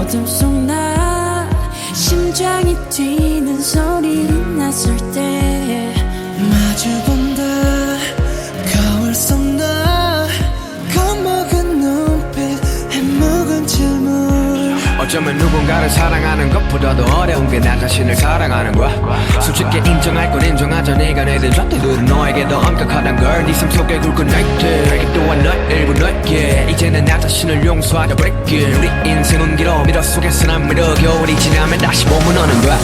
어둠 속 나 심장이 뛰는 소리를 났을 때 마주본다 거울 속 나 겁먹은 눈빛 해먹은 질문 어쩌면 누군가를 사랑하는 것보다도 어려운 게 나 자신을 사랑하는 거야. 솔직히 인정할 건 인정하자. 네가 내든 잣대들은 너에게 더 엄격하단 걸. 네 삶 속에 굵은 나이트 알게 또한 너의 일부 너에게 이제는 나 자신을 용서하자 break it. 우리 인생은 길어 미러 속에서 난 미러 겨울이 지나면 다시 봄은 오는 거야.